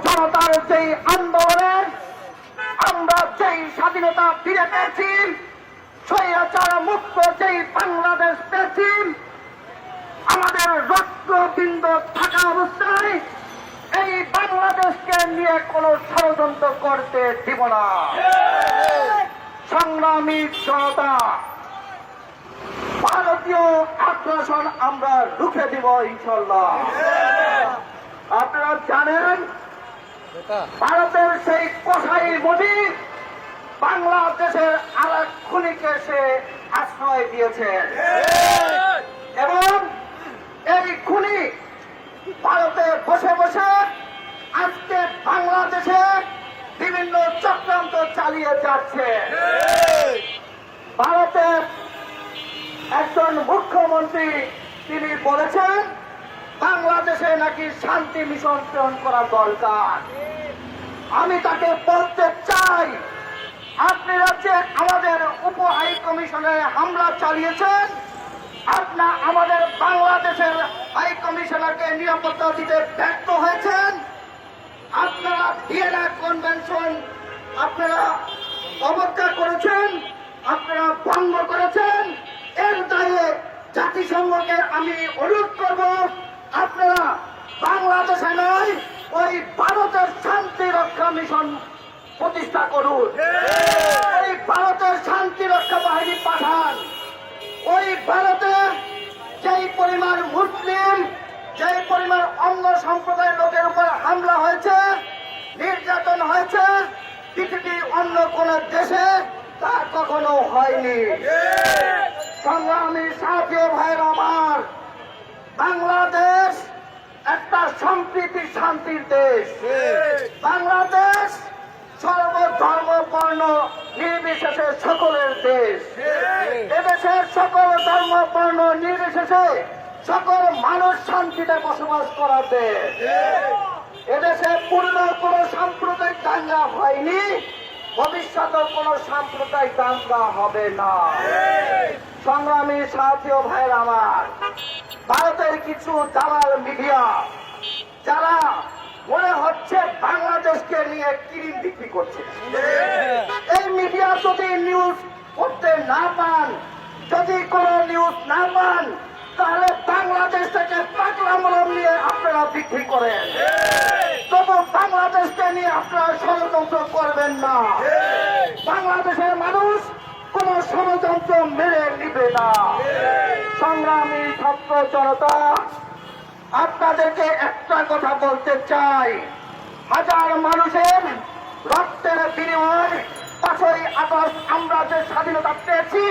জনতার যেই আন্দোলনে আমরা যেই স্বাধীনতা ফিরে পেয়েছি, স্বৈরাচার মুক্ত যেই বাংলাদেশ পেয়েছি, আমাদের রক্তবিন্দ থাকা অবস্থায় এই বাংলাদেশকে নিয়ে কোন ষড়যন্ত্র করতে দিব না। সংগ্রামী জনতা, ভারতীয় আগ্রাসন আমরা রুখে দিব ইনশাল্লাহ। আপনারা জানেন ভারতের সেই কসাই মোদী বাংলাদেশের আর এক খুনিকে সে আশ্রয় দিয়েছে এবং এই খুনি ভারতে বসে বসে আজকে বাংলাদেশে বিভিন্ন চক্রান্ত চালিয়ে যাচ্ছে। ভারতের একজন মুখ্যমন্ত্রী তিনি বলেছেন বাংলাদেশে নাকি শান্তি মিশন প্রেরণ করা দরকার। আমি তাকে বলতে চাই, আপনারা যে আমাদের উপ হাই কমিশনে হামলা চালিয়েছেন, আপনারা আমাদের বাংলাদেশের হাই কমিশনারকে নিরাপত্তা দিতে ব্যর্থ হয়েছেন। আপনারা ভিয়েনা কনভেনশন আপনারা অবজ্ঞা করেছেন, আপনারা ভঙ্গ করেছেন। এর দায়ে জাতিসংঘকে আমি অনুরোধ করব, আপনারা বাংলাদেশে নয় ওই ভারতের শান্তি রক্ষা মিশন প্রতিষ্ঠা করুন। ওই ভারতের শান্তি রক্ষা বাহিনী পাঠান। ওই ভারতে যেই পরিমাণ মুসলিম, যেই পরিমাণ অন্য সম্প্রদায়ের লোকের উপর হামলা হয়েছে, নির্যাতন হয়েছে, পৃথিবীর অন্য কোন দেশে তা কখনো হয়নি। সংগ্রামী সাথী ভাইয়ের আমার, বাংলাদেশ একটা সম্প্রীতি শান্তির দেশ। বাংলাদেশ সর্বধর্ম বর্ণ নির্বিশেষে সকলের দেশ। এদেশের সকল ধর্ম বর্ণ নির্বিশেষে সকল মানুষ শান্তিতে বসবাস করার দেশ। এদেশে পূর্ণ কোন সাম্প্রদায়িক দাঙ্গা হয়নি, ভবিষ্যতে কোন সাম্প্রদায়িক দাঙ্গা হবে না। সংগ্রামী সাথী ভাইয়ের আমার, ভারতের কিছু দালাল মিডিয়া যারা মনে হচ্ছে বাংলাদেশকে নিয়ে ক্রিম বিক্রি করছে, এই মিডিয়া যদি নিউজ করতে না পান, যদি কোন নিউজ না পান, তাহলে বাংলাদেশ থেকে পাগলা মলম নিয়ে আপনারা বিক্রি করেন। তবু বাংলাদেশকে নিয়ে আপনারা ষড়যন্ত্র করবেন না। বাংলাদেশের মানুষ কোন ষড়যন্ত্র মেনে নিবে না। সংগ্রামী ছাত্র জনতা, আপনাদেরকে একটা কথা বলতে চাই, হাজার মানুষের রক্তের বিনিময়ে 5ই আগস্ট আমরা যে স্বাধীনতা পেয়েছি,